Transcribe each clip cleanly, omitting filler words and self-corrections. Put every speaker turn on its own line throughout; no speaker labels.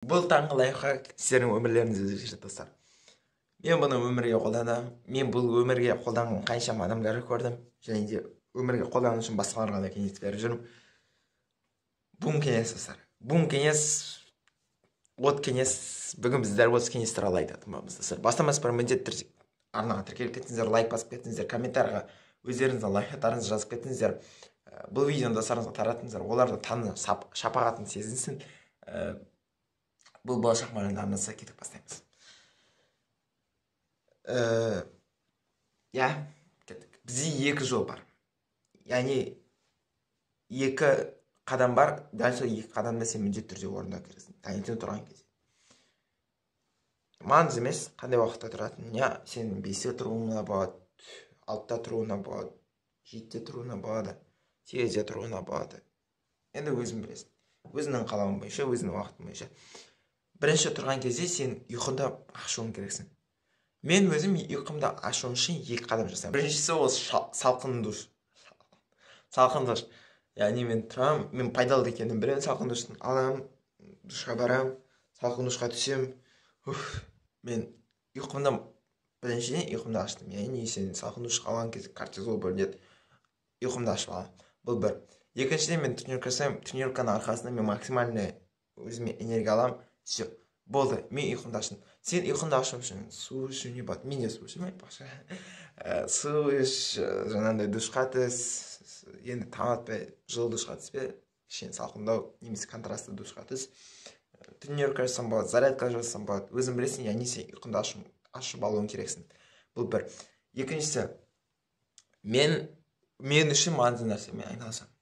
Бұл таңғы лайфхак сіздердің өмірлеріңізде өзгеше достар. Мен бұны өмірге қолданамын. Мен бұл өмірге қолданған қаншама адамдарды көрдім. Және де өмірге қолдану үшін басқаларға да кеңес беріп жүрмін. Бум кеңес достар. Бум кеңес, от кеңес. Бүгін біздер осы кеңес туралы айтатынбыз достар. Бастамас бұрын міндетті түрде арнаға тіркеліп кетіңіздер, лайк басып кетіңіздер, комментарияға өздеріңіздің лайфхактарыңызды жазып кетіңіздер. Бұл видеоны достарыңызға таратыңыздар, олар да таңның шапағатын сезінсін. Бұл болашақ мойнында арнаса кетіп бастаймыз. Кеттік. Бізде екі жол бар. Яғни екі қадам бар. Дәл сол екі қадамда сен міндетті түрде орындап керексің. Таңертең тұрған кезде. Маңызды емес, қандай уақытта тұратын. Сен 5-те тұруыңа болады, 6-та тұруыңа болады, 7-те тұруыңа болады, 8-де тұруыңа болады. Енді өзің білесің. Өзіңнің қалауың бойынша, өзіңнің уақытың бойынша. Бірінші тұрған кезде сен ұйқыңда ашуың керексің. Мен өзім ұйқымда ашуым үшін екі қадам жасаймын. Біріншісі ол салқын душ. Салқын душ. Яғни мен тұрамын, мен пайдалы екенін білемін, салқын душтың аламын, душқа барамын, салқын душқа түсемін. Мен ұйқымда біріншіден ұйқымда аштым. Яғни сен салқын душқа алған кезде кортизол бөлінеді. Ұйқымда ашып аламын. Бұл бір. Екіншіден мен тренировка жасаймын. Тренировканың арқасында мен максимальный өзіме энергия аламын. Все. Болды. Мен ұйқымда аштым. Сен ұйқымда ашуың үшін су ішу не болады. Мен де су ішемін айтпақшы. Су іш, жаңағыдай душқа түс. Енді таң атпай жылы душқа түспе. Кішкене салқындау немесе контрастты душқа түс. Тренировка жасасам болады, зарядка жасасам болады. Өзің білесің, яғни сен ұйқыңда ашып алуың керексің. Бұл бір. Екіншісі, мен үшін маңызды нәрсемен айналысамын.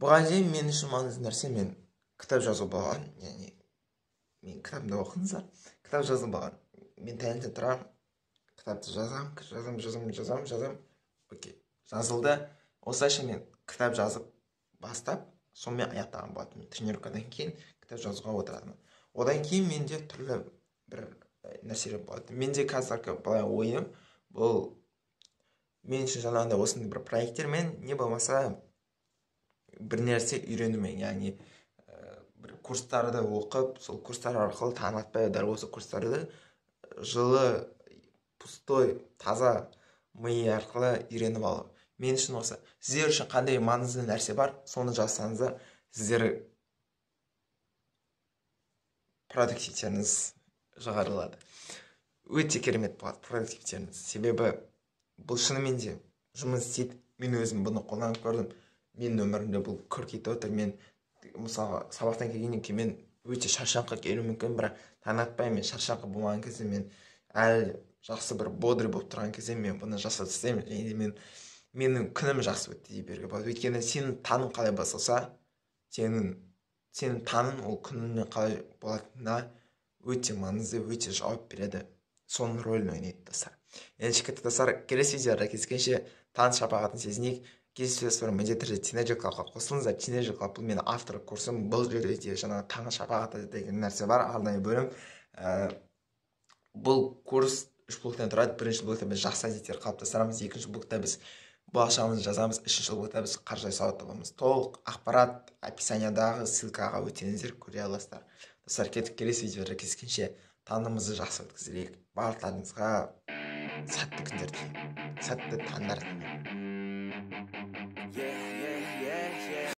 Бұған дейін мен үшін маңызды нәрсе мен кітап жазу болған. Яғни мен кітабымды оқыңыздар. Кітап жазу болған. Мен таңертең тұрамын, кітапты жазамын. Окей, жазылды. Осылайша мен кітап жазып бастап, сонымен аяқтаған болатынмын. Тренировкадан кейін кітап жазуға отыратынмын. Одан кейін менде түрлі бір нәрселер болады. Менде қазіргі былай ойым, бұл мен үшін жаңағыдай осындай бір проекттермен не болмаса бір нәрсе үйренумен, яғни бір курстарды оқып, сол курстар арқылы таң атпай, дәл осы курстарды жылы, пустой, таза ми арқылы үйреніп алу. Мен үшін осы. Сіздер үшін қандай маңызды нәрсе бар, соны жазсаңыздар, сіздер продуктивтеріңіз жоғарылады. Өте керемет болады продуктивтеріңіз. Себебі бұл шынымен де жұмыс істейді. Мен өзім бұны қолданып көрдім. Менің өмірімде бұл көркейіп отыр. Мен мысалы сабақтан келгеннен кейін мен өте шаршаңқы келуім мүмкін, бірақ таң атпай мен шаршаңқы болған кезде мен әлі жақсы бір бодрый болып тұрған кезде мен бұны жасап тастаймын. Және менің күнім жақсы өтті дей беруге болады. Өйткені сенің таның қалай басылса, сенің таның ол күніне қалай болатынына өте маңызды, өте жауап береді. Соның рөлін ойнайды достар. Енді шекетті достар, келесі видеода кездескенше таң шапағатын сезінейік. Кездесуіміз бұрын міндетті түрде Teenager Clubқа қосылыңыздар. Teenager Club бұл менің автор курсым. Бұл жерде жаңағы таң шапағаты деген нәрсе бар, арнайы бөлім. Бұл курс 3 блоктан тұрады. Бірінші блокта біз жақсы әдеттер қалыптастырамыз. Екінші блокта біз болашағымызды жазамыз. Үшінші блокта біз қаржылай сауатты боламыз. Толық ақпарат описаниядағы ссылкаға өтіңіздер, көре аласыздар. Достар, келесі видеода кездескенше таңымызды жақсы өткізелік. Барлықтарыңызға сәтті күндер тілеймін. Сәтті таңдар тілеймін.